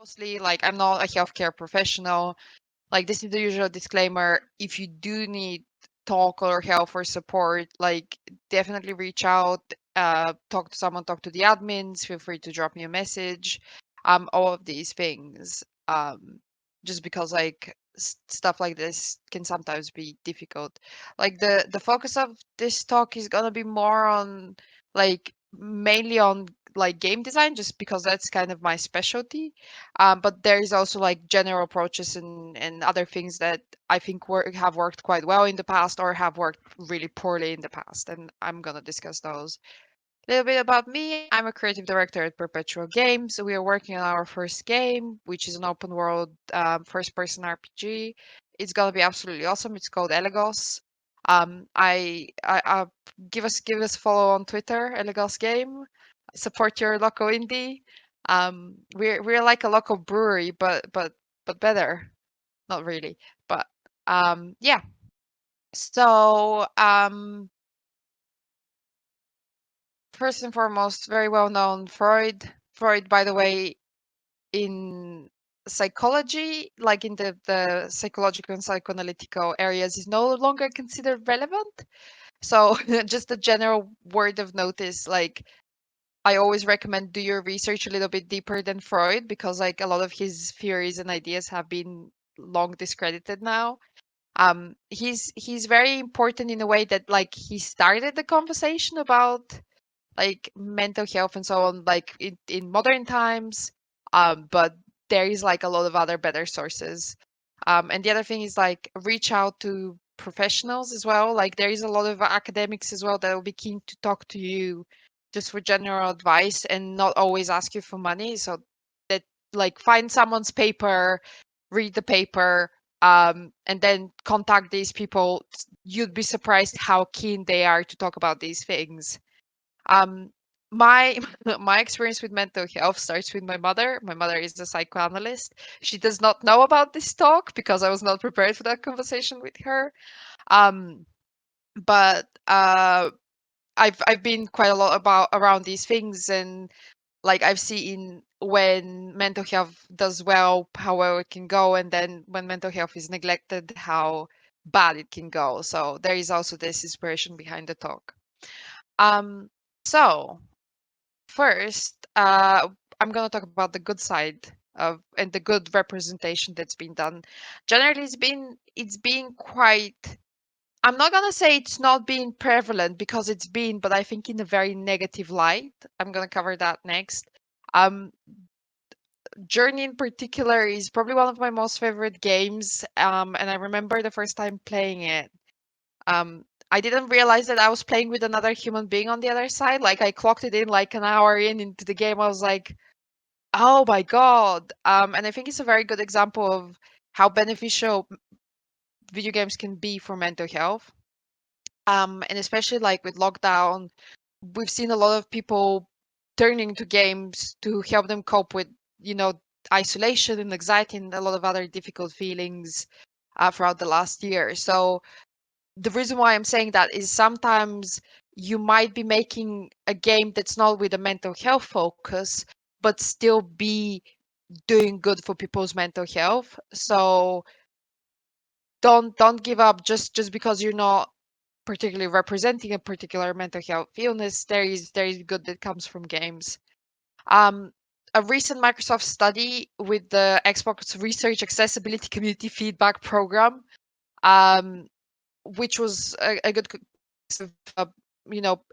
Mostly, like, I'm not a healthcare professional. Like, this is the usual disclaimer. If you do need talk or help or support, like, definitely reach out, talk to someone, talk to the admins, feel free to drop me a message. All of these things. Just because like stuff like this can sometimes be difficult. Like the focus of this talk is gonna be more on like mainly on like game design, just because that's kind of my specialty. But there is also like general approaches and other things that I think have worked quite well in the past or have worked really poorly in the past, and I'm gonna discuss those. A little bit about me. I'm a creative director at Perpetual Games. We are working on our first game, which is an open world first person RPG. It's gonna be absolutely awesome. It's called Elegos. I give us a follow on Twitter, Elegos Game. Support your local indie. We're like a local brewery, but better. Not really, but yeah. So first and foremost, very well known Freud. Freud, by the way, in psychology, like in the psychological and psychoanalytical areas, is no longer considered relevant. So just a general word of notice, like I always recommend do your research a little bit deeper than Freud, because like a lot of his theories and ideas have been long discredited now. He's very important in a way that like he started the conversation about like mental health and so on, like in modern times. But there is like a lot of other better sources. And the other thing is like reach out to professionals as well. Like there is a lot of academics as well that will be keen to talk to you just for general advice and not always ask you for money. So that like find someone's paper, read the paper, and then contact these people. You'd be surprised how keen they are to talk about these things. um, my my experience with mental health starts with my mother. My mother is a psychoanalyst. She does not know about this talk because I was not prepared for that conversation with her. Um, but I've been quite a lot about around these things, and like I've seen when mental health does well, how well it can go, and then when mental health is neglected, how bad it can go. So there is also this inspiration behind the talk. Um, so first, I'm gonna talk about the good side of and the good representation that's been done. Generally, it's been quite. I'm not gonna say it's not been prevalent because it's been, but I think in a very negative light. I'm gonna cover that next. Um, Journey in particular is probably one of my most favorite games. And I remember the first time playing it. I didn't realize that I was playing with another human being on the other side. Like I clocked it in like an hour into the game. I was like, oh my God. And I think it's a very good example of how beneficial video games can be for mental health. And especially like with lockdown, we've seen a lot of people turning to games to help them cope with, you know, isolation and anxiety and a lot of other difficult feelings throughout the last year. So the reason why I'm saying that is sometimes you might be making a game that's not with a mental health focus, but still be doing good for people's mental health. So don't give up just because you're not particularly representing a particular mental health illness. There is good that comes from games. Um, a recent Microsoft study with the Xbox Research Accessibility Community Feedback Program, um, which was a good of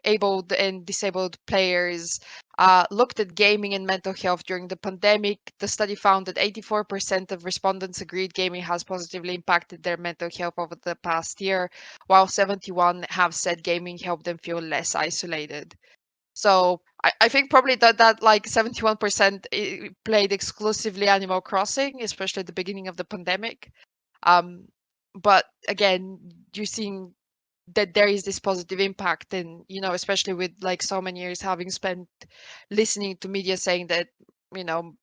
abled and disabled players, looked at gaming and mental health during the pandemic. The study found that 84% of respondents agreed gaming has positively impacted their mental health over the past year, while 71 have said gaming helped them feel less isolated. So I think probably that like 71% played exclusively Animal Crossing, especially at the beginning of the pandemic. Um, but again, you're seeing that there is this positive impact, and especially with like so many years having spent listening to media saying that you know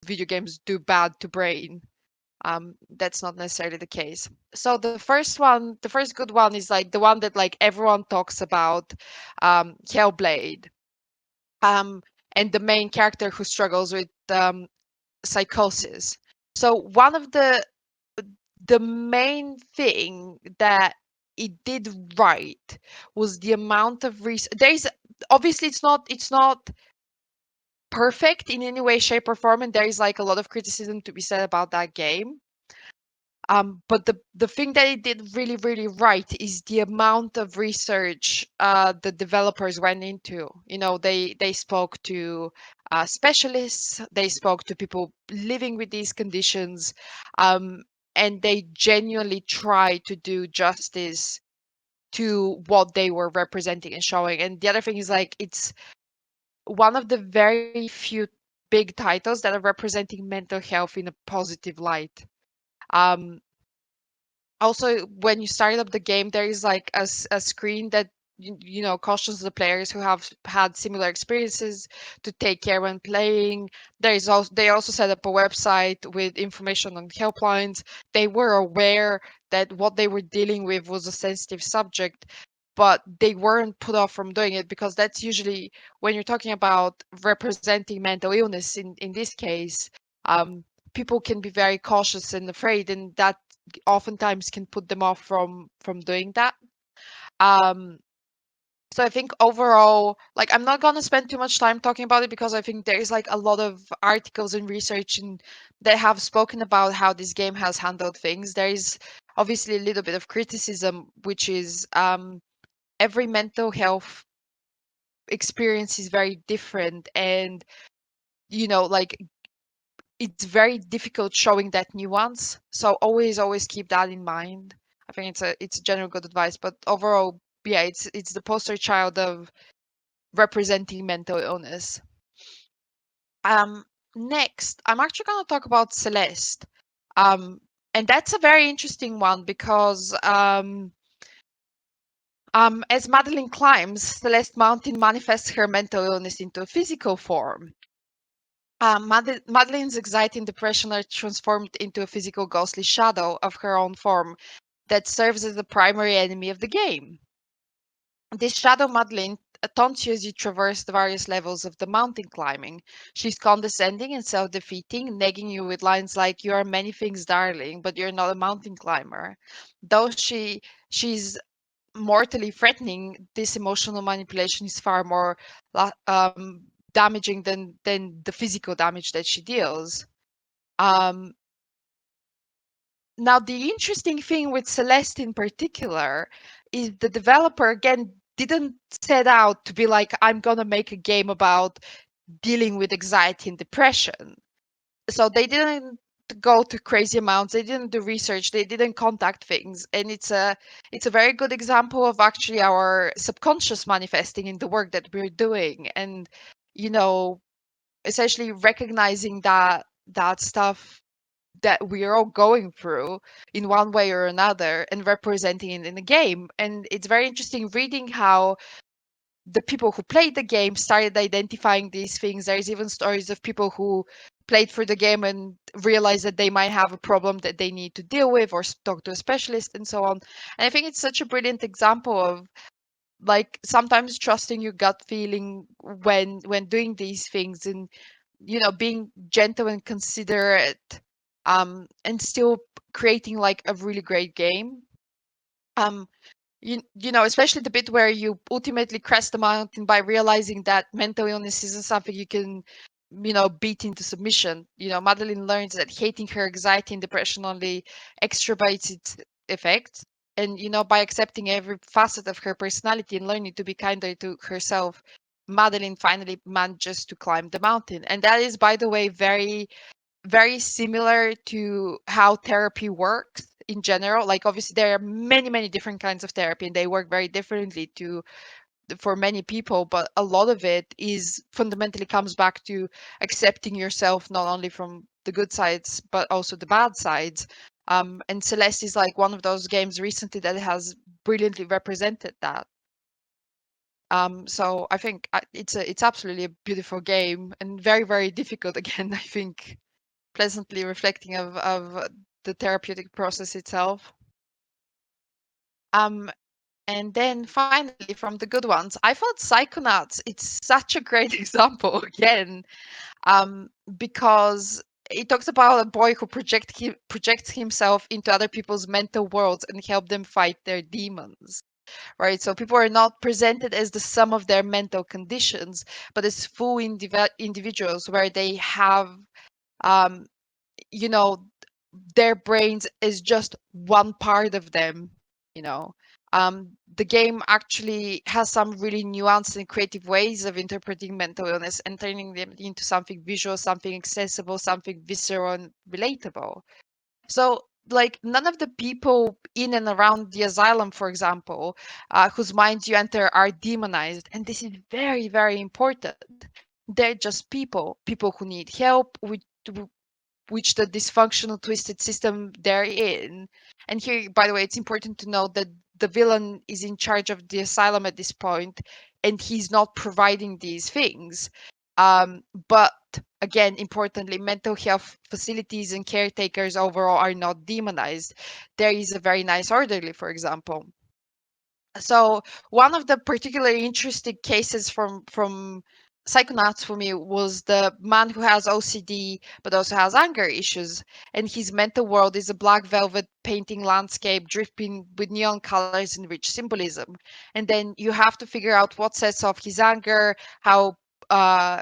video games do bad to brain. That's not necessarily the case. So the first good one is like the one that like everyone talks about, Hellblade. um and the main character who struggles with psychosis. So one of the main thing that it did right was the amount of research. There is obviously it's not perfect in any way, shape, or form, and there is like a lot of criticism to be said about that game. But the thing that it did really, really right is the amount of research the developers went into. You know, they spoke to specialists, they spoke to people living with these conditions, um, and they genuinely try to do justice to what they were representing and showing. And the other thing is like it's one of the very few big titles that are representing mental health in a positive light. Um, Also, when you start up the game, there is like a screen that you know cautions the players who have had similar experiences to take care when playing. There is also they also set up a website with information on helplines. They were aware that what they were dealing with was a sensitive subject, but they weren't put off from doing it because that's usually when you're talking about representing mental illness in this case. Um, People can be very cautious and afraid, and that oftentimes can put them off from doing that. Um, so I think overall, like I'm not gonna spend too much time talking about it because I think there is like a lot of articles and research and that have spoken about how this game has handled things. There is obviously a little bit of criticism, which is every mental health experience is very different, and you know, like it's very difficult showing that nuance. So always keep that in mind. I think it's a general good advice. But overall, yeah, it's the poster child of representing mental illness. Um, Next, I'm actually going to talk about Celeste. Um, and that's a very interesting one because as Madeline climbs, Celeste Mountain manifests her mental illness into a physical form. Madeline's anxiety and depression are transformed into a physical ghostly shadow of her own form that serves as the primary enemy of the game. This shadow Madeline taunts you as you traverse the various levels of the mountain climbing. She's condescending and self-defeating, nagging you with lines like, "You are many things, darling, but you're not a mountain climber." Though she's mortally threatening, this emotional manipulation is far more damaging than the physical damage that she deals. Um, Now, the interesting thing with Celeste in particular is the developer again didn't set out to be like, I'm gonna make a game about dealing with anxiety and depression. So they didn't go to crazy amounts, they didn't do research, they didn't contact things. And it's a very good example of actually our subconscious manifesting in the work that we're doing. And you know, essentially recognizing that stuff that we are all going through in one way or another and representing it in the game. And it's very interesting reading how the people who played the game started identifying these things. There's even stories of people who played for the game and realized that they might have a problem that they need to deal with or talk to a specialist and so on. And I think it's such a brilliant example of like sometimes trusting your gut feeling when doing these things, and you know, being gentle and considerate, and still creating like a really great game. um you know, especially the bit where you ultimately crest the mountain by realizing that mental illness isn't something you can, you know, beat into submission. You know, Madeline learns that hating her anxiety and depression only exacerbates its effects. And, you know, by accepting every facet of her personality and learning to be kinder to herself, Madeline finally manages to climb the mountain. And that is, by the way, very similar to how therapy works in general. Like obviously there are many different kinds of therapy and they work very differently to for many people, but a lot of it is fundamentally comes back to accepting yourself not only from the good sides but also the bad sides. And Celeste is like one of those games recently that has brilliantly represented that. So I think it's absolutely a beautiful game and very difficult again. I think pleasantly reflecting of the therapeutic process itself. Um, and then finally, from the good ones, I thought Psychonauts, it's such a great example again, because it talks about a boy who projects himself into other people's mental worlds and help them fight their demons, right? So people are not presented as the sum of their mental conditions, but as full individuals where they have, um, you know, their brains is just one part of them, you know. The game actually has some really nuanced and creative ways of interpreting mental illness and turning them into something visual, something accessible, something visceral and relatable. So, like, none of the people in and around the asylum, for example, whose minds you enter are demonized. And this is very, very important. They're just people, people who need help, which the dysfunctional twisted system they're in. And here, by the way, it's important to note that the villain is in charge of the asylum at this point, and he's not providing these things. But again, importantly, mental health facilities and caretakers overall are not demonized. There is a very nice orderly, for example. So one of the particularly interesting cases from Psychonauts for me was the man who has OCD but also has anger issues, and his mental world is a black velvet painting landscape dripping with neon colors and rich symbolism. And then you have to figure out what sets off his anger, how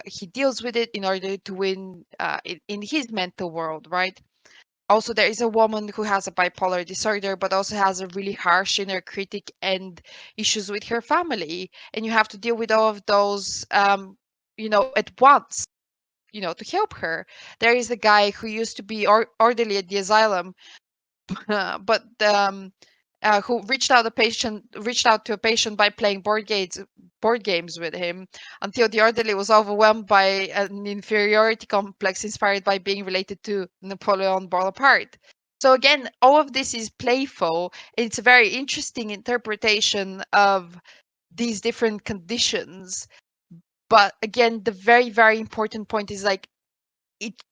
he deals with it in order to win in his mental world, right? Also, there is a woman who has a bipolar disorder but also has a really harsh inner critic and issues with her family, and you have to deal with all of those, at once, to help her. There is a guy who used to be orderly at the asylum, but who reached out to a patient by playing board games with him, until the orderly was overwhelmed by an inferiority complex inspired by being related to Napoleon Bonaparte. So again, all of this is playful. It's a very interesting interpretation of these different conditions. But again, the very, very important point is, like,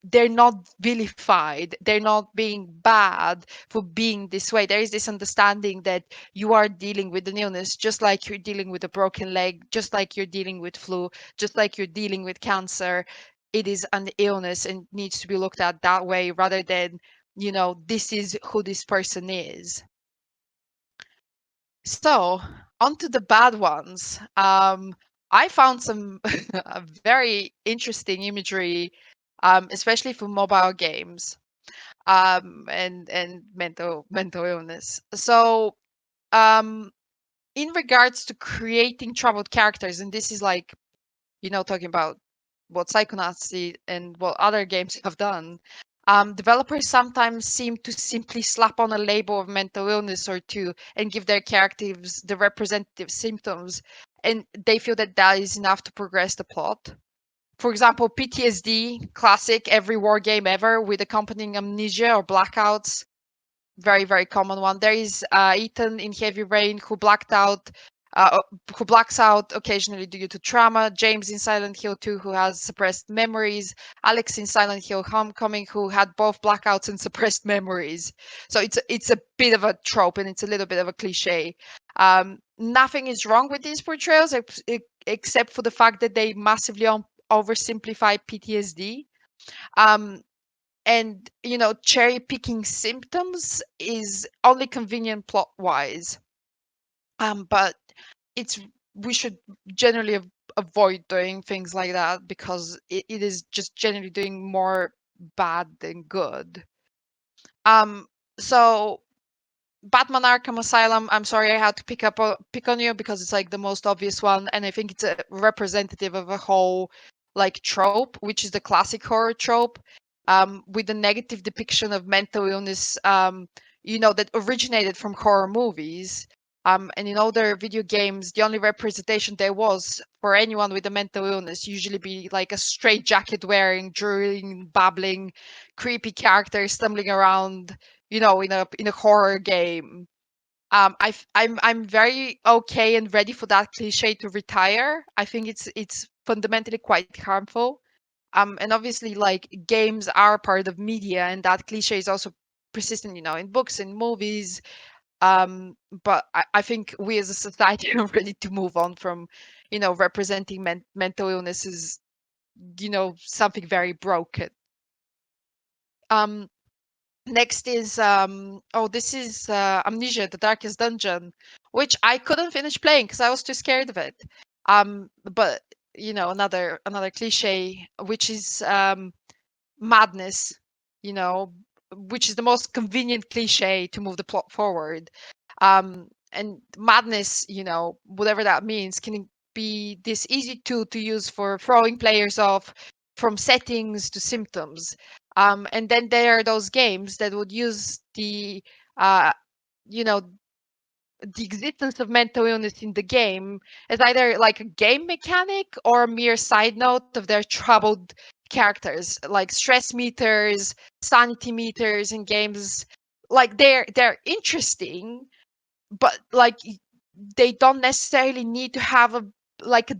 they're not vilified, they're not being bad for being this way. There is this understanding that you are dealing with an illness just like you're dealing with a broken leg, just like you're dealing with flu, just like you're dealing with cancer. It is an illness and needs to be looked at that way, rather than, this is who this person is. So, on to the bad ones. I found some very interesting imagery, especially for mobile games, and mental illness. So, um, in regards to creating troubled characters, and this is like, talking about what Psychonauts did and what other games have done. Developers sometimes seem to simply slap on a label of mental illness or two and give their characters the representative symptoms, and they feel that that is enough to progress the plot. For example, PTSD, classic every war game ever with accompanying amnesia or blackouts, very, very common one. There is Ethan in Heavy Rain who blacks out occasionally due to trauma. James in Silent Hill 2 who has suppressed memories. Alex in Silent Hill Homecoming who had both blackouts and suppressed memories. So it's a bit of a trope and it's a little bit of a cliche. Nothing is wrong with these portrayals except for the fact that they massively oversimplify PTSD. Um, and cherry picking symptoms is only convenient plot wise, but it's we should generally avoid doing things like that because it is just generally doing more bad than good. um so Batman Arkham Asylum, I'm sorry I had to pick on you because it's like the most obvious one, and I think it's a representative of a whole like trope, which is the classic horror trope, with the negative depiction of mental illness, that originated from horror movies. And in older video games, the only representation there was for anyone with a mental illness usually be like a straight jacket wearing, drooling, babbling, creepy character stumbling around, in a horror game. I'm very okay and ready for that cliche to retire. I think it's fundamentally quite harmful. And obviously, like, games are part of media, and that cliche is also persistent, in books and movies. But I think we as a society are ready to move on from, representing mental illness as, something very broken. Next is this is Amnesia: The Darkest Dungeon, which I couldn't finish playing because I was too scared of it. But another cliche, which is madness, you know, which is the most convenient cliche to move the plot forward. And madness, whatever that means, can be this easy tool to use for throwing players off from settings to symptoms. And then there are those games that would use uh, you know, the existence of mental illness in the game as either like a game mechanic or a mere side note of their troubled characters, like stress meters, sanity meters in games. Like they're interesting, but like they don't necessarily need to have a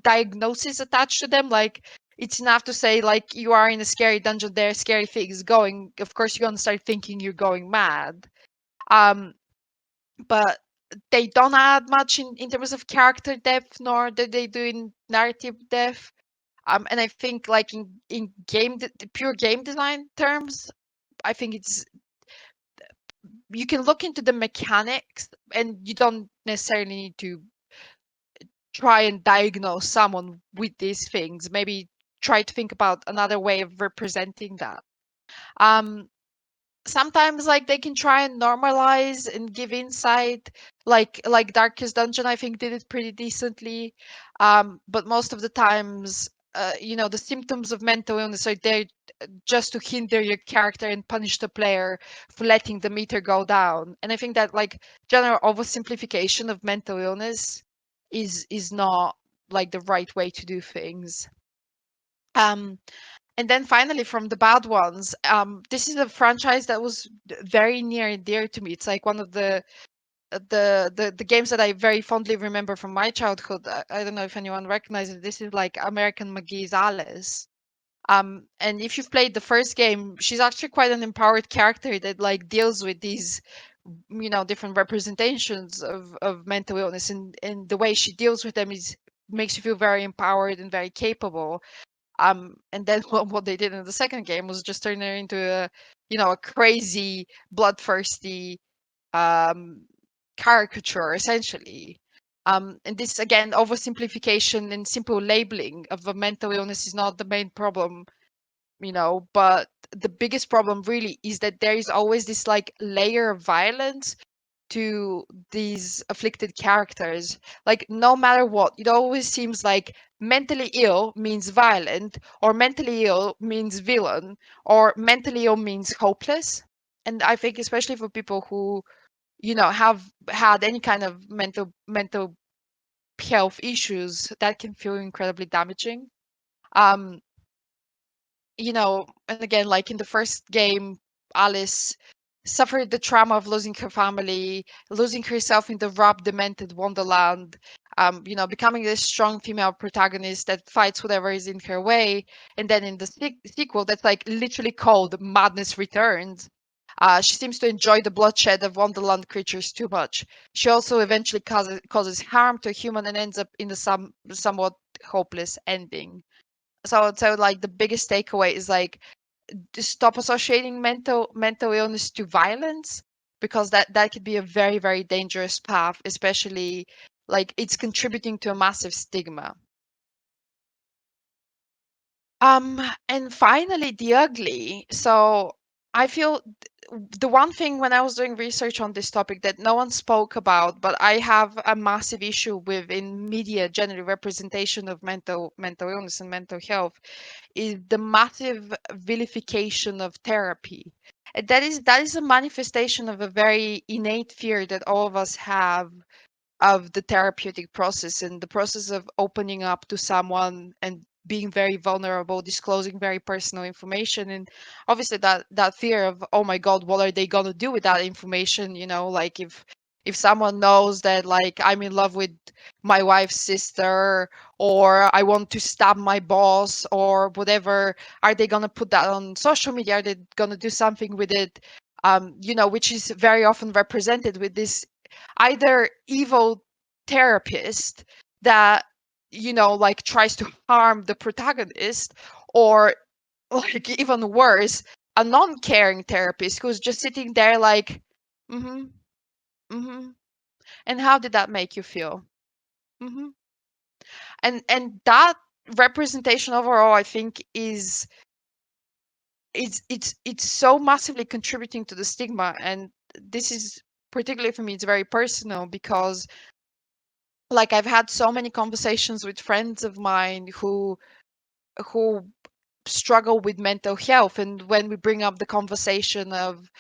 diagnosis attached to them. Like it's enough to say like you are in a scary dungeon, there are scary things going. Of course, you're gonna start thinking you're going mad. Um, but they don't add much in terms of character depth, nor do they do in narrative depth. And I think like in the pure game design terms, I think it's you can look into the mechanics and you don't necessarily need to try and diagnose someone with these things. Maybe try to think about another way of representing that. Um, Sometimes like they can try and normalize and give insight, like Darkest Dungeon I think did it pretty decently. But most of the times, the symptoms of mental illness are there just to hinder your character and punish the player for letting the meter go down. And I think that like general oversimplification of mental illness is not like the right way to do things. um and then finally, from the bad ones, this is a franchise that was very near and dear to me. It's like one of the games that I very fondly remember from my childhood. I don't know if anyone recognizes it. This is like American McGee's Alice. And if you've played the first game, she's actually quite an empowered character that like deals with these, different representations of mental illness, and the way she deals with them is makes you feel very empowered and very capable. And then what they did in the second game was just turn her into a crazy, bloodthirsty um, caricature, essentially. And this again, oversimplification and simple labeling of a mental illness is not the main problem, but the biggest problem really is that there is always this like layer of violence to these afflicted characters. Like, no matter what, it always seems like mentally ill means violent, or mentally ill means villain, or mentally ill means hopeless. And I think, especially for people who, have had any kind of mental health issues, that can feel incredibly damaging. Um, and again, like in the first game, Alice suffered the trauma of losing her family, losing herself in the robbed, demented wonderland, becoming this strong female protagonist that fights whatever is in her way. And then in the sequel, that's like literally called Madness Returns. She seems to enjoy the bloodshed of Wonderland creatures too much. She also eventually causes harm to a human and ends up in a somewhat hopeless ending. So like the biggest takeaway is like to stop associating mental illness to violence, because that could be a very, very dangerous path, especially like it's contributing to a massive stigma. And finally, the ugly. So I feel the one thing when I was doing research on this topic that no one spoke about, but I have a massive issue with in media generally representation of mental illness and mental health, is the massive vilification of therapy. And that is a manifestation of a very innate fear that all of us have of the therapeutic process and the process of opening up to someone and being very vulnerable, disclosing very personal information. And obviously that fear of, oh my god, what are they going to do with that information, like if someone knows that like I'm in love with my wife's sister, or I want to stab my boss or whatever, are they going to put that on social media? Are they going to do something with it? Which is very often represented with this either evil therapist that like tries to harm the protagonist, or like even worse, a non-caring therapist who's just sitting there like, mm-hmm, mm-hmm. And how did that make you feel? Mm-hmm. And that representation overall, I think, is it's so massively contributing to the stigma. And this is particularly for me, it's very personal because like I've had so many conversations with friends of mine who struggle with mental health, and when we bring up the conversation of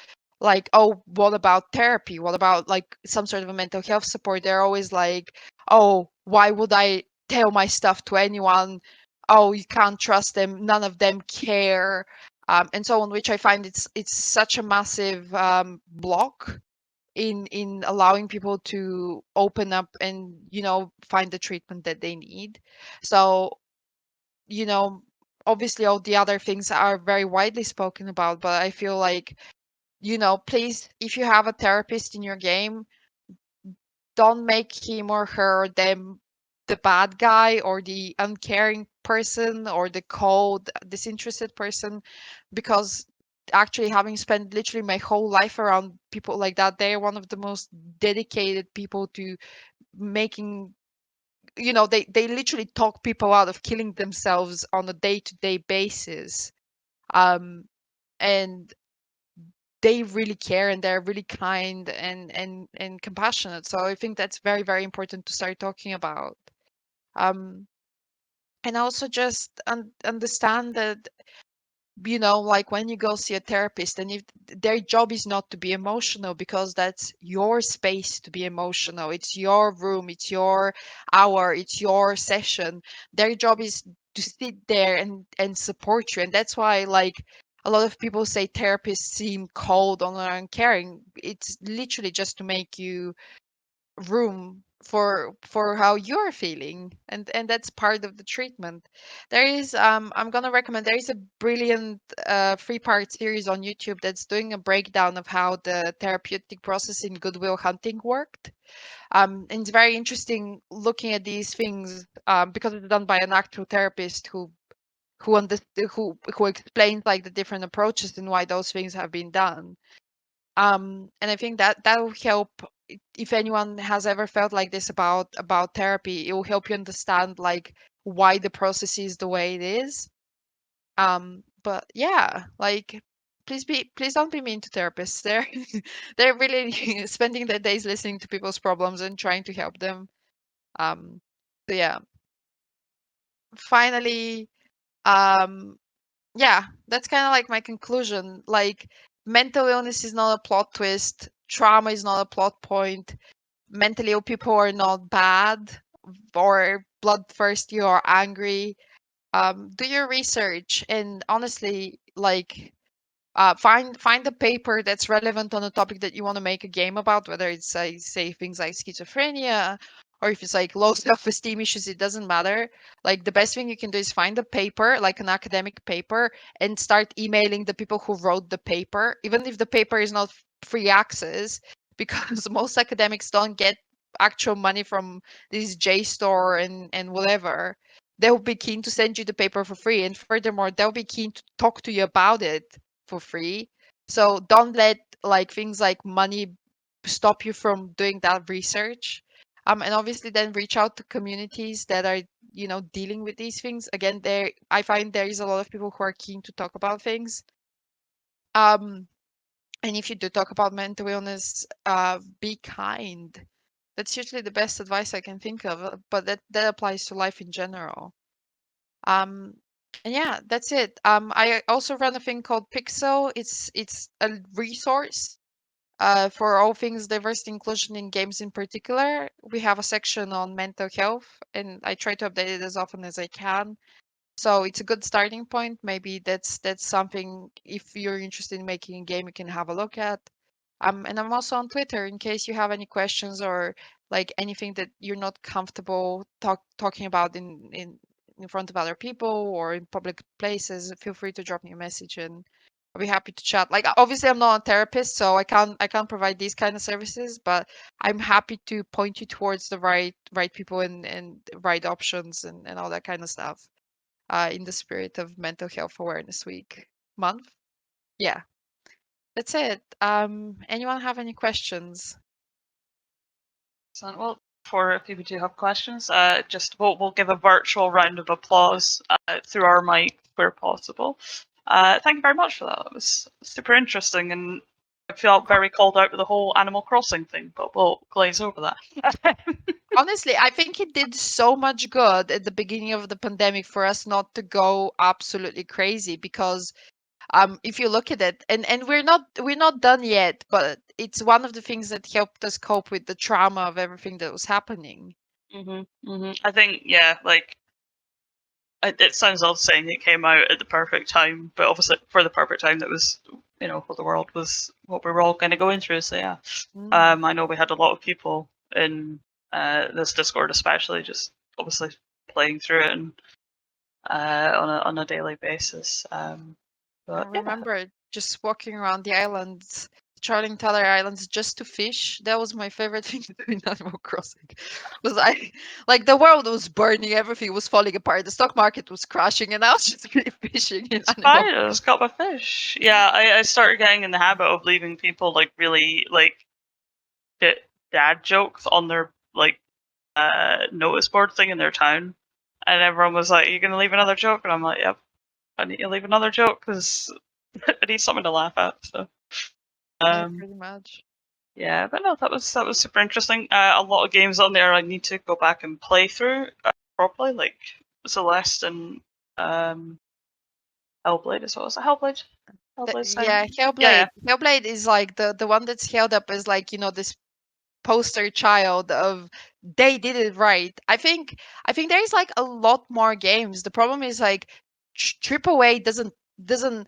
like, oh, what about therapy, what about like some sort of a mental health support, they're always like, oh, why would I tell my stuff to anyone, oh, you can't trust them, none of them care, and so on, which I find it's such a massive block in allowing people to open up and find the treatment that they need. So you know, obviously all the other things are very widely spoken about, but I feel like, please, if you have a therapist in your game, don't make him or her or them the bad guy or the uncaring person or the cold, disinterested person, because actually having spent literally my whole life around people like that, they're one of the most dedicated people to making they literally talk people out of killing themselves on a day-to-day basis, um and they really care and they're really kind and compassionate. So I think that's very, very important to start talking about. um and also just understand that, like when you go see a therapist, and if their job is not to be emotional, because that's your space to be emotional, it's your room, it's your hour, it's your session. Their job is to sit there and support you. And that's why, like, a lot of people say therapists seem cold or uncaring. It's literally just to make you room for how you're feeling, and that's part of the treatment. There is I'm gonna recommend, there is a brilliant 3-part series on YouTube that's doing a breakdown of how the therapeutic process in Goodwill Hunting worked. And it's very interesting looking at these things, because it's done by an actual therapist who explains like the different approaches and why those things have been done. And I think that will help. If anyone has ever felt like this about therapy, it will help you understand like why the process is the way it is. But yeah, like, please don't be mean to therapists. They're really spending their days listening to people's problems and trying to help them. um so yeah, finally, um yeah, that's kind of like my conclusion. Like, mental illness is not a plot twist, trauma is not a plot point, mentally ill people are not bad or bloodthirsty or angry. Do your research, and honestly, like, find a paper that's relevant on a topic that you want to make a game about, whether it's say things like schizophrenia, or if it's like low self-esteem issues, it doesn't matter. Like, the best thing you can do is find a paper, like an academic paper, and start emailing the people who wrote the paper, even if the paper is not free access, because most academics don't get actual money from this JSTOR and whatever. They'll be keen to send you the paper for free, and furthermore, they'll be keen to talk to you about it for free. So don't let like things like money stop you from doing that research. And obviously then reach out to communities that are, dealing with these things. Again, there I find there is a lot of people who are keen to talk about things. Um, and if you do talk about mental illness, be kind. That's usually the best advice I can think of, but that applies to life in general. Um, and yeah, that's it. I also run a thing called Pixel. It's a resource for all things diversity inclusion in games in particular. We have a section on mental health, and I try to update it as often as I can. So it's a good starting point. Maybe that's something, if you're interested in making a game, you can have a look at. And I'm also on Twitter in case you have any questions or like anything that you're not comfortable talking about in front of other people or in public places. Feel free to drop me a message and I'll be happy to chat. Like, obviously I'm not a therapist, so I can't provide these kind of services, but I'm happy to point you towards the right people and right options and all that kind of stuff, in the spirit of Mental Health Awareness Week month. Yeah, that's it. Anyone have any questions? Excellent. Well, for if people do have questions, just we'll give a virtual round of applause through our mic where possible. Thank you very much for that. It was super interesting, and I felt very called out with the whole Animal Crossing thing, but we'll glaze over that. Honestly, I think it did so much good at the beginning of the pandemic for us not to go absolutely crazy because if you look at it, and we're not done yet, but it's one of the things that helped us cope with the trauma of everything that was happening. I think, yeah, like it sounds odd saying it came out at the perfect time, but obviously for the perfect time that was, what the world was, what we were all kind of going through. So yeah, I know we had a lot of people in this Discord, especially, just obviously playing through it and on a daily basis. I But yeah, remember just walking around the islands, traveling to other islands just to fish. That was my favorite thing to do in Animal Crossing. Was I like the world was burning, everything was falling apart, the stock market was crashing, and I was just really fishing in it's Animal fine. I just got my fish. Yeah, I started getting in the habit of leaving people like really like dad jokes on their like notice board thing in their town, and everyone was like, "Are you gonna leave another joke?" And I'm like, "Yep, I need to leave another joke because I need something to laugh at." So, Yeah, um, pretty much. yeah, but no, that was super interesting. A lot of games on there I need to go back and play through properly, like Celeste and um, Hellblade as well. Is it Hellblade? Hellblade Yeah, sound? Yeah, Hellblade. yeah. Hellblade is like the one that's held up as like, this poster child of they did it right. I think there is like a lot more games. The problem is like AAA doesn't.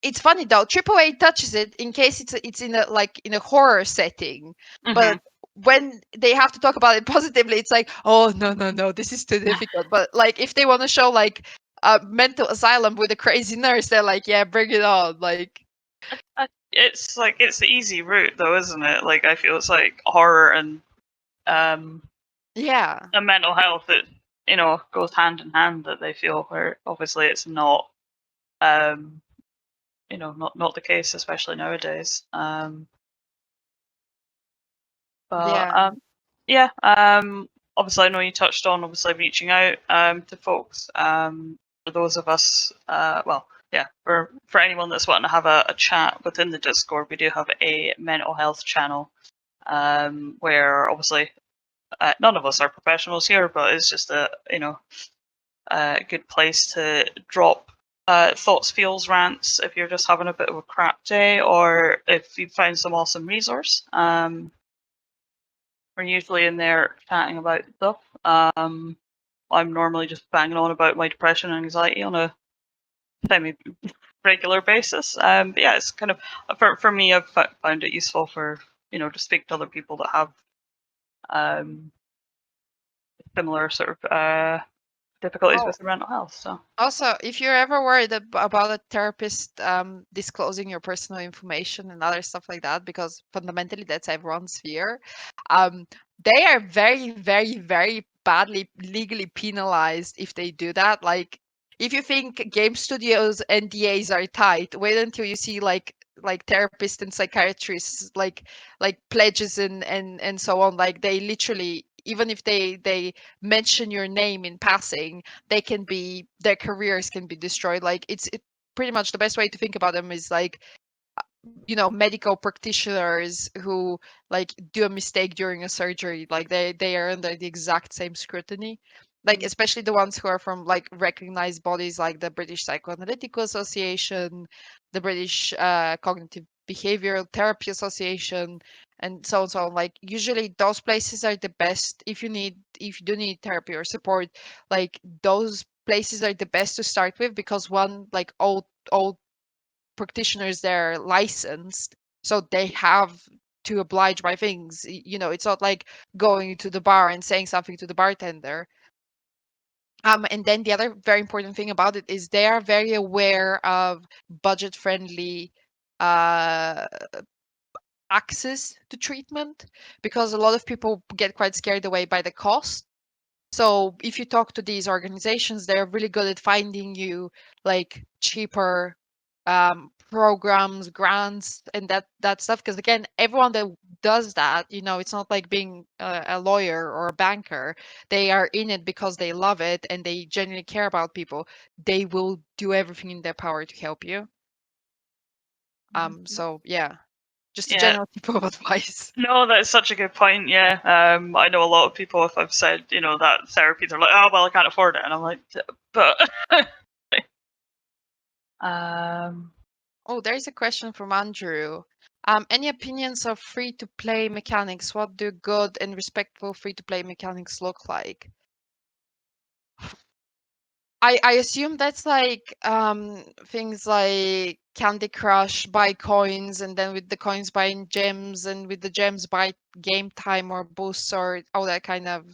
It's funny though. AAA touches it in case it's in a horror setting, Mm-hmm. but when they have to talk about it positively, it's like, oh no no no, this is too difficult. But like if they want to show like a mental asylum with a crazy nurse, they're like, yeah, bring it on. Like, It's like it's the easy route though, isn't it? Like I feel it's like horror um yeah. and mental health that goes hand in hand. That they feel where obviously it's not um not the case, especially nowadays. But Yeah. yeah, obviously I know you touched on obviously reaching out to folks. For those of us, well, yeah, for anyone that's wanting to have a chat within the Discord, we do have a mental health channel where obviously none of us are professionals here, but it's just a good place to drop thoughts, feels, rants if you're just having a bit of a crap day, or if you found some awesome resource. We're usually in there chatting about stuff. I'm normally just banging on about my depression and anxiety on a semi-regular basis. But yeah, it's kind of for me. I've found it useful for to speak to other people that have um, similar sort of difficulties Oh, with their mental health. So. also, if you're ever worried about a therapist disclosing your personal information and other stuff like that, because fundamentally that's everyone's fear, um, they are very, very, very badly legally penalized if they do that. Like, if you think game studios NDAs are tight, wait until you see like therapists and psychiatrists like pledges and so on. Like they literally, even if they mention your name in passing, their careers can be destroyed. Like pretty much the best way to think about them is like medical practitioners who like do a mistake during a surgery, like they are under the exact same scrutiny, like Mm. especially the ones who are from like recognized bodies like the British Psychoanalytic Association, the British Cognitive Behavioral Therapy Association, and so on, so on. Like usually those places are the best if you do need therapy or support. Like those places are the best to start with because one, like old practitioners they're licensed, so they have to oblige by things. It's not like going to the bar and saying something to the bartender. And then the other very important thing about it is they are very aware of budget friendly uh access to treatment, because a lot of people get quite scared away by the cost. So if you talk to these organizations, they're really good at finding you like cheaper programs, grants, and that stuff. Because again, everyone that does that, it's not like being a lawyer or a banker. They are in it because they love it and they genuinely care about people. They will do everything in their power to help you. So yeah, just a Yeah. general tip of advice. No, that's such a good point. Yeah. I know a lot of people, if I've said, that therapy, they're like, oh, well, I can't afford it. And I'm like, but. Oh, there's a question from Andrew. Any opinions of free-to-play mechanics? What do good and respectful free-to-play mechanics look like? I assume that's like things like Candy Crush, buy coins, and then with the coins buying gems, and with the gems buy game time or boosts or all that kind of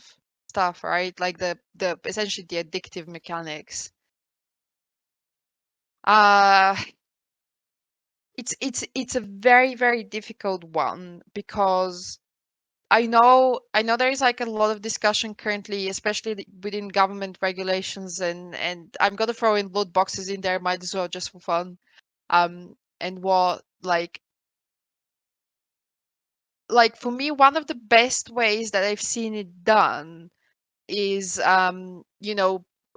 stuff, right? Like the essentially the addictive mechanics. Uh it's a very, very difficult one because I know there is like a lot of discussion currently, especially within government regulations, and I'm gonna throw in loot boxes in there, might as well just for fun. And what like for me, one of the best ways that I've seen it done is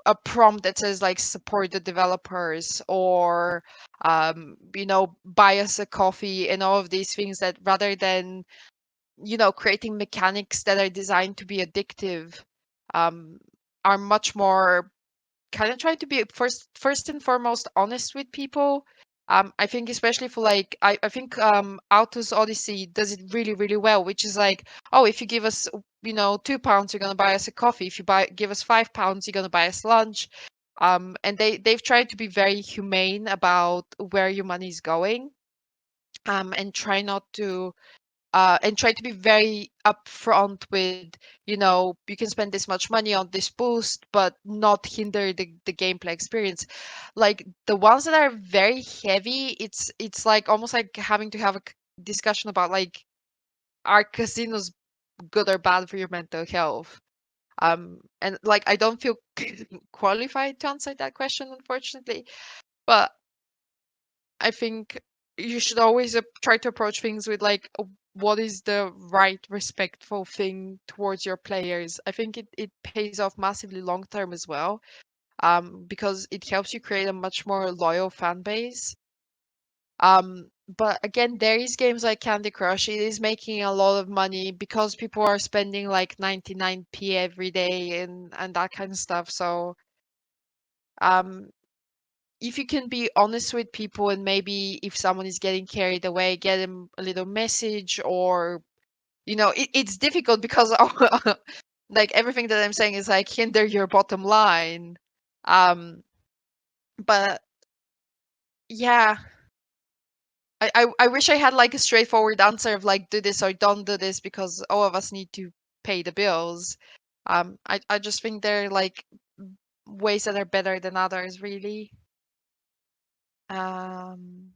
a prompt that says like support the developers or buy us a coffee and all of these things, that rather than creating mechanics that are designed to be addictive, um, are much more kind of trying to be first and foremost honest with people. I think especially for like I think Autos Odyssey does it really, really well, which is like, oh, if you give us £2, you're gonna buy us a coffee. If you give us £5, you're gonna buy us lunch. And they've tried to be very humane about where your money is going, and try not to and try to be very upfront with, you can spend this much money on this boost, but not hinder the gameplay experience. Like the ones that are very heavy, it's like almost like having to have a discussion about like, are casinos good or bad for your mental health? And like I don't feel qualified to answer that question, unfortunately, but I think you should always try to approach things with like, what is the right, respectful thing towards your players. I think it pays off massively long term as well, because it helps you create a much more loyal fan base. But again, there is games like Candy Crush. It is making a lot of money because people are spending like 99p every day and that kind of stuff. So um, if you can be honest with people, and maybe if someone is getting carried away, get them a little message, or it's difficult because like everything that I'm saying is like hinder your bottom line. But yeah, I wish I had like a straightforward answer of like, do this or don't do this, because all of us need to pay the bills. I just think there are like ways that are better than others, really. um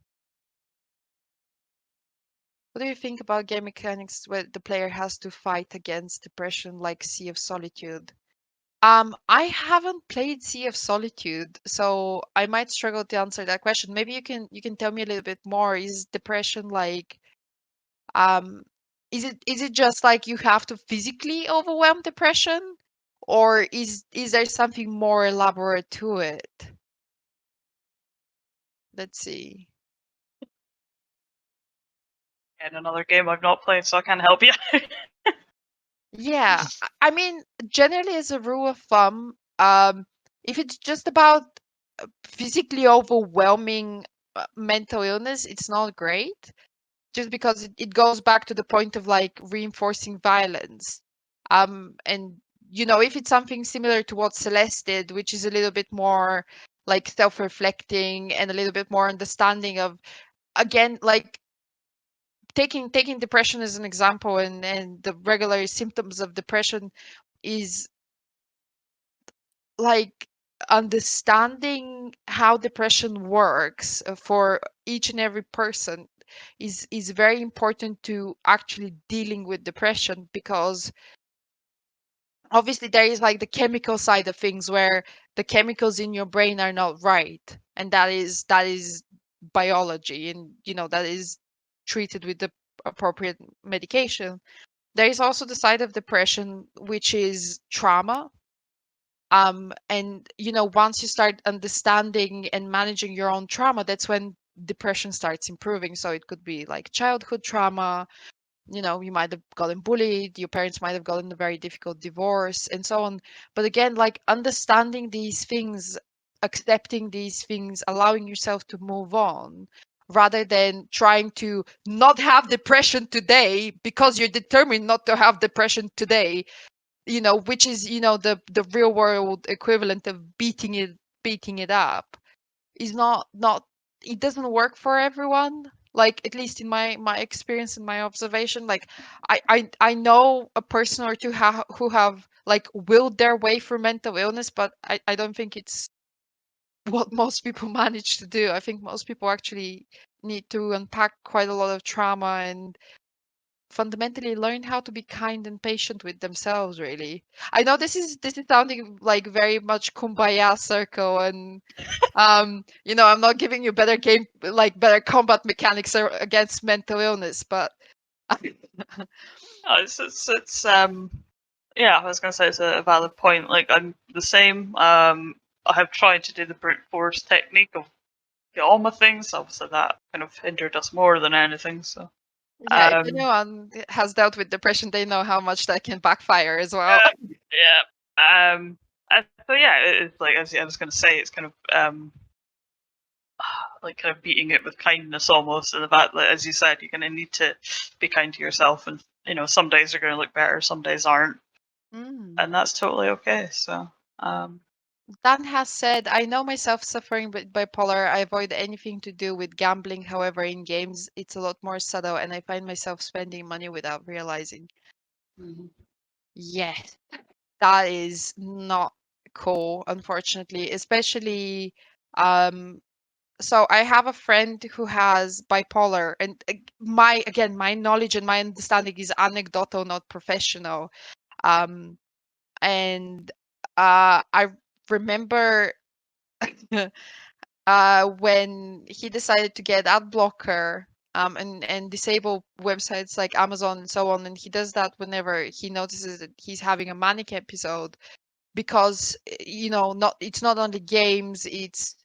What do you think about game mechanics where the player has to fight against depression, like Sea of Solitude? I haven't played Sea of Solitude, so I might struggle to answer that question. Maybe you can tell me a little bit more. Is depression like um is it just like you have to physically overwhelm depression, or is there something more elaborate to it? Let's see. And another game I've not played, so I can't help you. Yeah, I mean, generally as a rule of thumb, if it's just about physically overwhelming mental illness, it's not great, just because it goes back to the point of like reinforcing violence. And if it's something similar to what Celeste did, which is a little bit more like self-reflecting and a little bit more understanding of, again, like taking depression as an example, and the regular symptoms of depression is like understanding how depression works for each and every person is very important to actually dealing with depression, because obviously there is like the chemical side of things where the chemicals in your brain are not right, and that is biology, and that is treated with the appropriate medication. There is also the side of depression, which is trauma. And once you start understanding and managing your own trauma, that's when depression starts improving. So it could be like childhood trauma. You might have gotten bullied, your parents might have gotten a very difficult divorce, and so on. But again, like understanding these things, accepting these things, allowing yourself to move on, rather than trying to not have depression today because you're determined not to have depression today, which is, the real world equivalent of beating it up, is not it doesn't work for everyone. Like, at least in my experience and my observation, like I know a person or two who have like willed their way through mental illness, but I don't think it's what most people manage to do. I think most people actually need to unpack quite a lot of trauma and fundamentally learn how to be kind and patient with themselves, really. I know this is sounding like very much kumbaya circle, and I'm not giving you better combat mechanics against mental illness, but Oh, yeah, I was gonna say it's a valid point. Like I'm the same. I have tried to do the brute force technique of get all my things. Obviously, that kind of hindered us more than anything. So, yeah, if um, anyone has dealt with depression, they know how much that can backfire as well. yeah, yeah. So yeah, it's like as I was gonna say, it's kind of like kind of beating it with kindness almost. And the fact that, as you said, you're gonna need to be kind to yourself, and some days are gonna look better, some days aren't, Mm. and that's totally okay. So, um, Dan has said, I know myself suffering with bipolar. I avoid anything to do with gambling. However, in games, it's a lot more subtle, and I find myself spending money without realizing. mhm. Yes, that is not cool, unfortunately, especially so I have a friend who has bipolar, and my knowledge and my understanding is anecdotal, not professional. Um, and I remember when he decided to get ad blocker, and disable websites like Amazon and so on, and he does that whenever he notices that he's having a manic episode, because not it's not only games, it's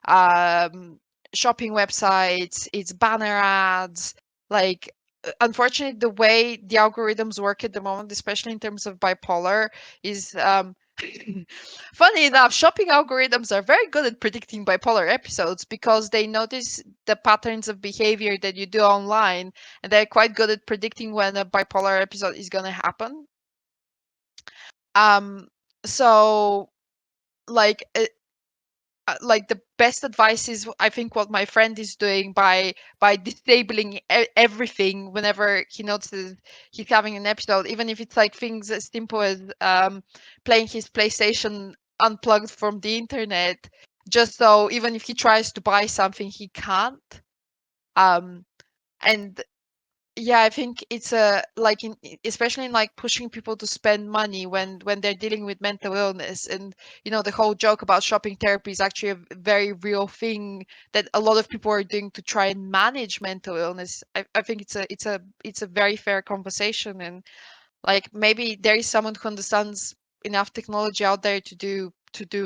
um shopping websites, it's banner ads. Like, unfortunately, the way the algorithms work at the moment, especially in terms of bipolar, is funny enough, shopping algorithms are very good at predicting bipolar episodes because they notice the patterns of behavior that you do online, and they're quite good at predicting when a bipolar episode is going to happen. um so like like the best advice is, I think, what my friend is doing by disabling everything whenever he notices he's having an episode, even if it's like things as simple as playing his PlayStation unplugged from the internet, just so even if he tries to buy something, he can't. um and yeah, I think it's especially in like pushing people to spend money when they're dealing with mental illness. And the whole joke about shopping therapy is actually a very real thing that a lot of people are doing to try and manage mental illness. I think it's a very fair conversation, and like maybe there is someone who understands enough technology out there to do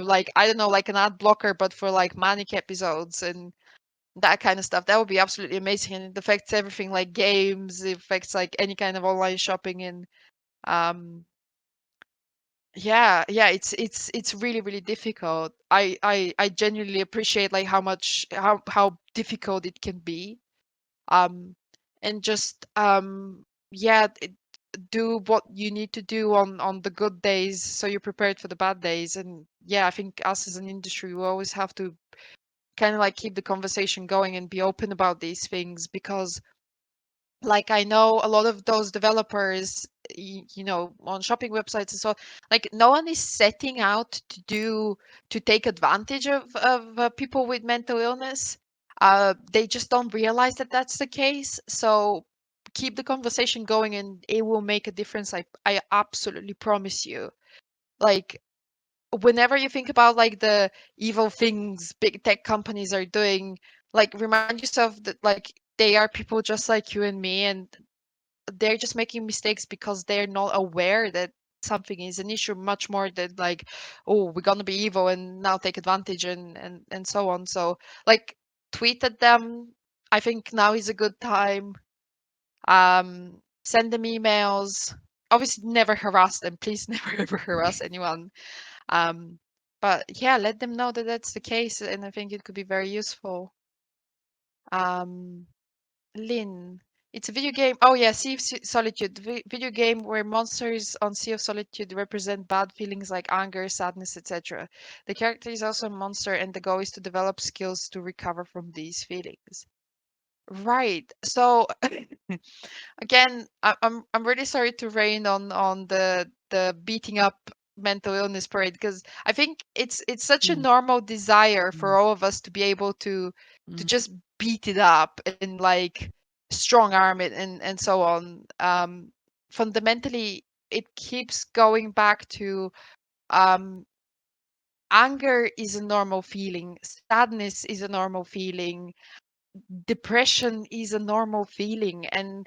like, I don't know, like an ad blocker but for like manic episodes and that kind of stuff. That would be absolutely amazing, and it affects everything, like games, it affects like any kind of online shopping. And um yeah, it's really really difficult. I genuinely appreciate like how difficult it can be. um and just yeah, do what you need to do on the good days so you're prepared for the bad days. And yeah, I think us as an industry, we always have to kind of like keep the conversation going and be open about these things, because like I know a lot of those developers, on shopping websites and so, like no one is setting out to take advantage of people with mental illness. They just don't realize that that's the case. So keep the conversation going and it will make a difference. I absolutely promise you. Like, whenever you think about like the evil things big tech companies are doing, Like remind yourself that like they are people just like you and me, and they're just making mistakes because they're not aware that something is an issue, much more than like, oh, we're gonna be evil and now take advantage and so on. So like tweet at them. I think now is a good time. Send them emails. Obviously never harass them. Please never ever harass anyone. Um, but yeah, let them know that that's the case, and I think it could be very useful. Um, Lynn, it's a video game. Oh yeah, Sea of Solitude, video game where monsters on Sea of Solitude represent bad feelings like anger, sadness, etc. The character is also a monster, and the goal is to develop skills to recover from these feelings. Right. So again, I'm really sorry to rain on the beating up mental illness parade, because I think it's such a Mm, normal desire for mm, all of us to be able to mm, just beat it up and like strong arm it and so on. Fundamentally, it keeps going back to um anger is a normal feeling, sadness is a normal feeling, depression is a normal feeling, and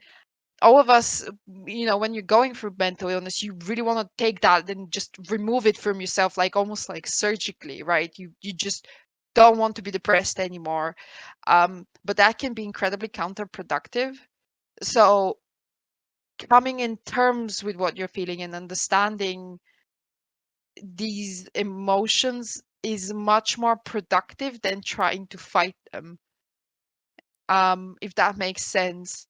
all of us, when you're going through mental illness, you really want to take that and just remove it from yourself, like almost like surgically, right? You just don't want to be depressed anymore. But that can be incredibly counterproductive. So coming in terms with what you're feeling and understanding these emotions is much more productive than trying to fight them, if that makes sense.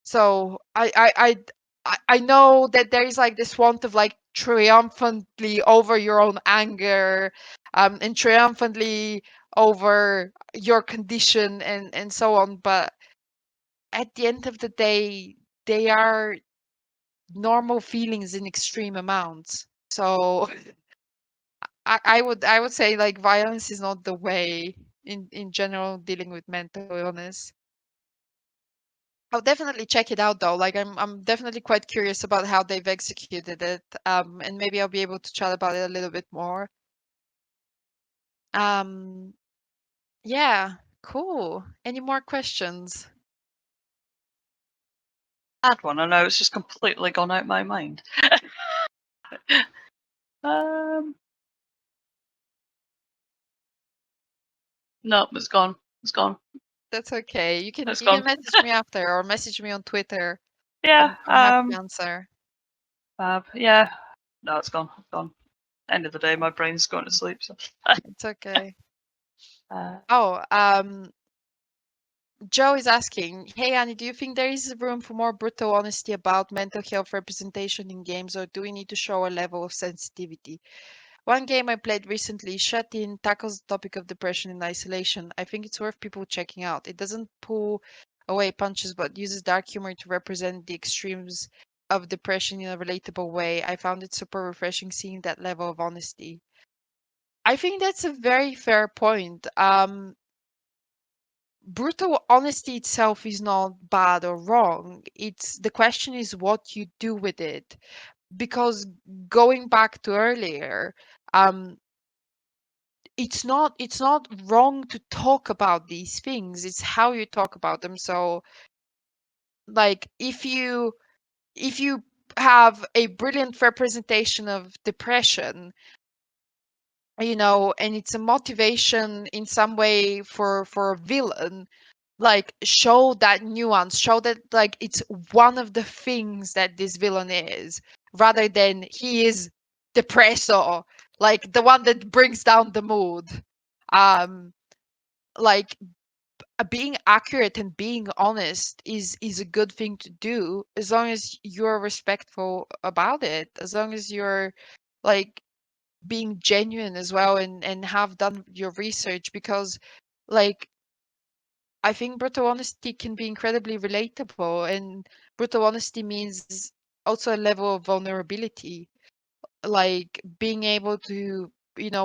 So I know that there is like this want of like triumphantly over your own anger, and triumphantly over your condition and so on. But at the end of the day, they are normal feelings in extreme amounts. So I would say like violence is not the way in general dealing with mental illness. I'll definitely check it out though. Like I'm definitely quite curious about how they've executed it. And maybe I'll be able to chat about it a little bit more. Um, yeah, cool. Any more questions? I had one. I know it's just completely gone out my mind. um, no, it's gone. It's gone. That's okay. You can It's you can gone. message me after or message me on Twitter. Yeah. I'm happy to answer. Yeah. No, it's gone. It's gone. End of the day, my brain's going to sleep. So. It's okay. uh, Oh, Joe is asking, hey Annie, do you think there is room for more brutal honesty about mental health representation in games, or do we need to show a level of sensitivity? One game I played recently, Shut In, tackles the topic of depression and isolation. I think it's worth people checking out. It doesn't pull away punches, but uses dark humor to represent the extremes of depression in a relatable way. I found it super refreshing seeing that level of honesty. I think that's a very fair point. Brutal honesty itself is not bad or wrong. It's the question is what you do with it. Because going back to earlier, um, it's not wrong to talk about these things. It's how you talk about them. So like if you have a brilliant representation of depression, and it's a motivation in some way for a villain, like show that nuance, show that like it's one of the things that this villain is, rather than he is depresso, like the one that brings down the mood. Like being accurate and being honest is a good thing to do, as long as you're respectful about it, as long as you're like being genuine as well, and have done your research, because like I think brutal honesty can be incredibly relatable, and brutal honesty means also a level of vulnerability, like being able to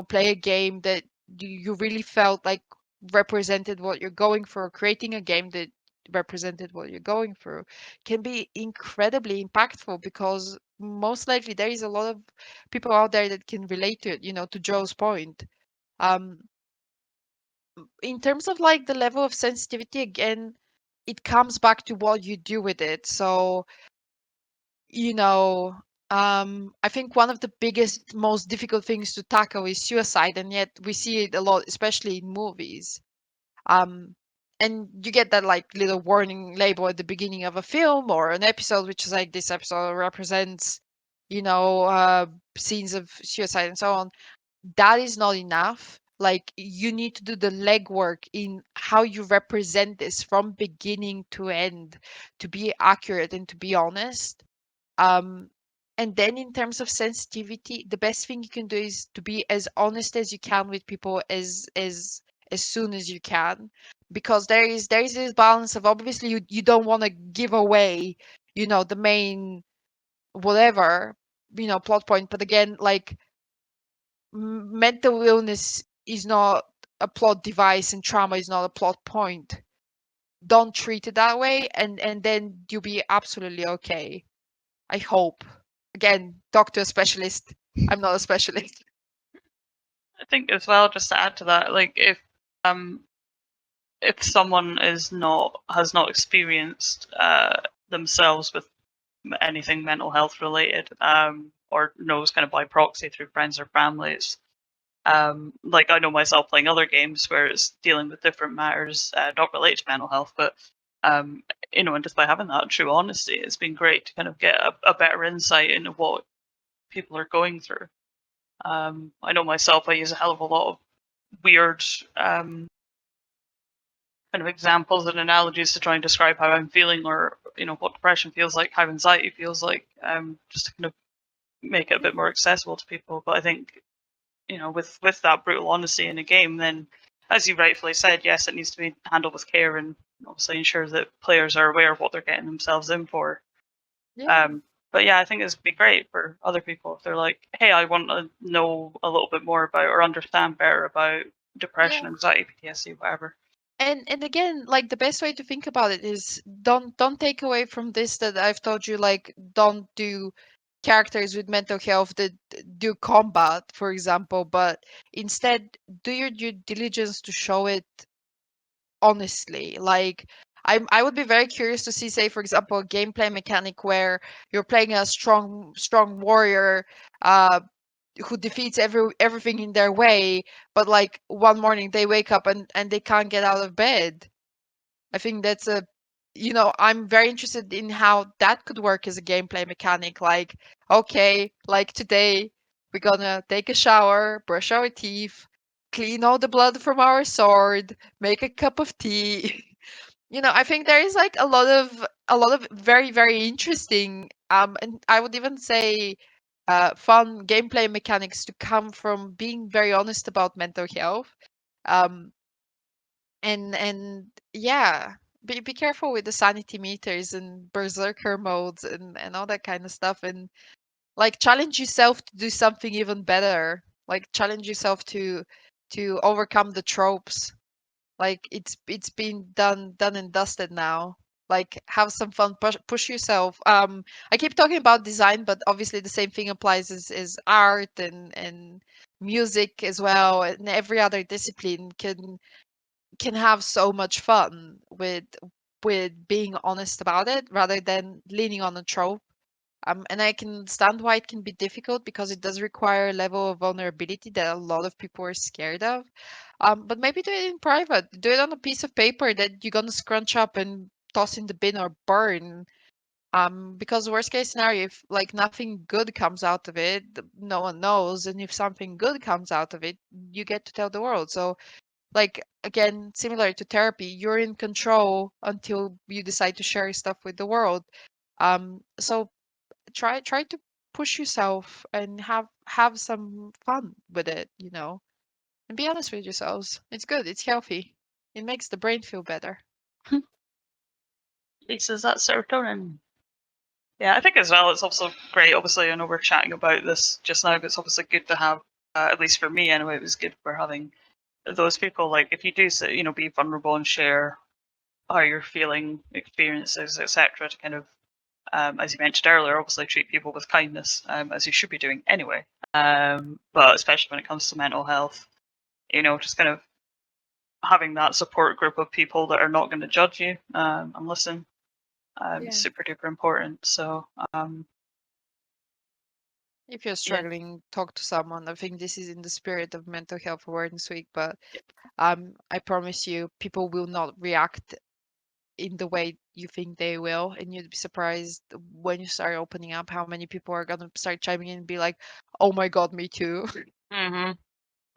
play a game that you really felt like represented what you're going through, creating a game that represented what you're going through can be incredibly impactful, because most likely there is a lot of people out there that can relate to it, to Joe's point. um in terms of like the level of sensitivity, again, it comes back to what you do with it. So, you know, I think one of the biggest, most difficult things to tackle is suicide, and yet we see it a lot, especially in movies. Um, and you get that like little warning label at the beginning of a film or an episode, which is like this episode represents, you know, scenes of suicide and so on. That is not enough. Like you need to do the legwork in how you represent this from beginning to end to be accurate and to be honest. Um, and then in terms of sensitivity, the best thing you can do is to be as honest as you can with people as soon as you can, because there is this balance of obviously you don't want to give away, you know, the main whatever, you know, plot point. But again, like mental illness is not a plot device and trauma is not a plot point. Don't treat it that way, and then you'll be absolutely okay. I hope. Again, talk to a specialist. I'm not a specialist. I think as well, just to add to that, like if someone has not experienced themselves with anything mental health related, or knows kind of by proxy through friends or families, like I know myself playing other games where it's dealing with different matters not related to mental health, but um, and just by having that true honesty, it's been great to kind of get a better insight into what people are going through. I know myself, I use a hell of a lot of weird kind of examples and analogies to try and describe how I'm feeling, or what depression feels like, how anxiety feels like, just to kind of make it a bit more accessible to people. But I think with that brutal honesty in a game, then as you rightfully said, yes, it needs to be handled with care and obviously ensure that players are aware of what they're getting themselves in for. Yeah, Um, but yeah, I think this would be great for other people if they're like, hey, I want to know a little bit more about or understand better about depression, yeah. anxiety, PTSD, whatever. And again, like the best way to think about it is don't take away from this that I've told you, like don't do characters with mental health that do combat, for example, but instead do your due diligence to show it honestly. Like I would be very curious to see, say, for example, a gameplay mechanic where you're playing a strong warrior who defeats everything in their way, but like one morning they wake up and they can't get out of bed. I think that's a, I'm very interested in how that could work as a gameplay mechanic. Like, okay, like today we're gonna take a shower, brush our teeth, clean all the blood from our sword, make a cup of tea. I think there is like a lot of very, very interesting, and I would even say fun gameplay mechanics to come from being very honest about mental health. Um, and yeah, be careful with the sanity meters and berserker modes and all that kind of stuff, and like challenge yourself to do something even better. Like challenge yourself to overcome the tropes. Like it's been done and dusted now. Like have some fun, push yourself. I keep talking about design, but obviously the same thing applies as art and music as well, and every other discipline can have so much fun with being honest about it rather than leaning on a trope. And I can understand why it can be difficult because it does require a level of vulnerability that a lot of people are scared of. But maybe do it in private. Do it on a piece of paper that you're gonna scrunch up and toss in the bin or burn. Because worst case scenario, if like nothing good comes out of it, no one knows. And if something good comes out of it, you get to tell the world. So like again, similar to therapy, you're in control until you decide to share stuff with the world. So try to push yourself and have some fun with it, and be honest with yourselves. It's good, it's healthy, it makes the brain feel better. Lisa's that serotonin. Yeah, I think as well, it's also great. Obviously, I know we're chatting about this just now, but it's obviously good to have, at least for me anyway, it was good for having those people. Like, if you do, be vulnerable and share how you're feeling, experiences, etc., to kind of, as you mentioned earlier, obviously treat people with kindness, as you should be doing anyway. But especially when it comes to mental health, just kind of having that support group of people that are not going to judge you and listen Yeah. is super duper important. So If you're yeah. struggling, talk to someone. I think this is in the spirit of Mental Health Awareness Week, but Yep. I promise you, people will not react in the way you think they will, and you'd be surprised when you start opening up how many people are gonna start chiming in and be like, "Oh my God, me too." Mhm.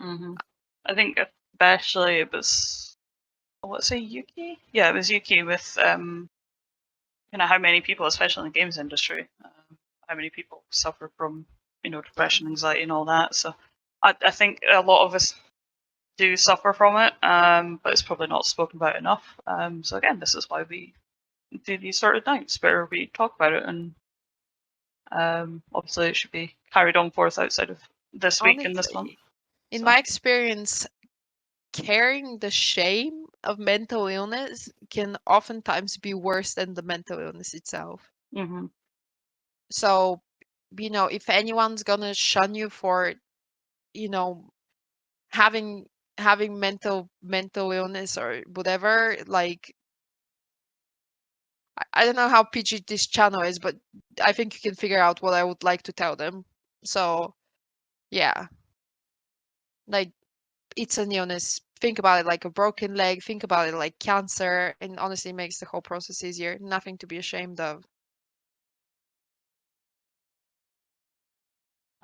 Mhm. I think especially it was, what's it, Yuki? Yeah, it was Yuki with how many people, especially in the games industry, how many people suffer from Yeah. depression, anxiety, and all that. So I think a lot of us do suffer from it, but it's probably not spoken about enough. So again, this is why we do these sort of nights where we talk about it, and obviously it should be carried on forth outside of this week and this month. Honestly, in So my experience, carrying the shame of mental illness can oftentimes be worse than the mental illness itself. hmm So, if anyone's gonna shun you for, you know, having having mental illness or whatever, like I don't know how PG this channel is, but I think you can figure out what I would like to tell them. So, yeah, like it's an illness. Think about it like a broken leg, think about it like cancer, and honestly, it makes the whole process easier. Nothing to be ashamed of.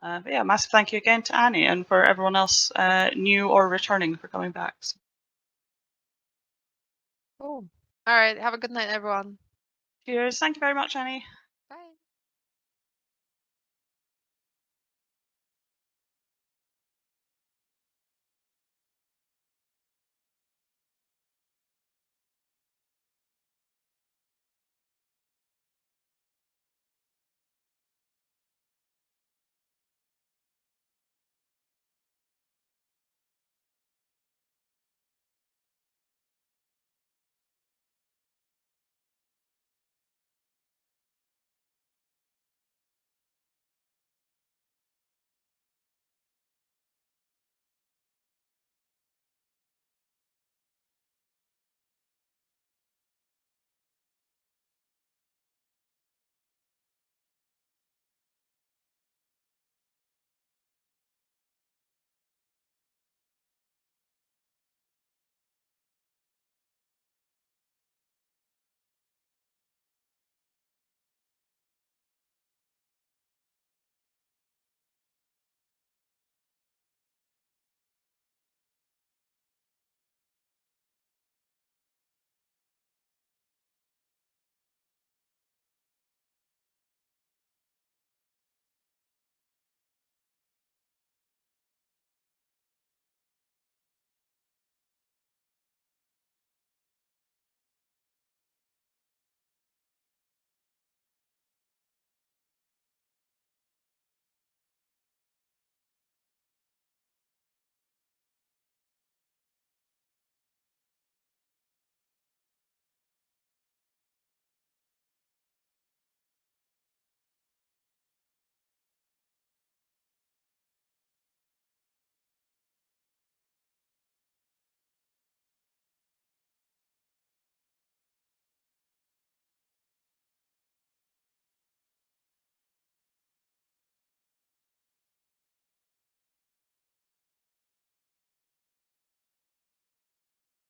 but yeah, massive thank you again to Annie, and for everyone else new or returning for coming back. So, Oh, all right. Have a good night, everyone. cheers. Thank you very much, Annie.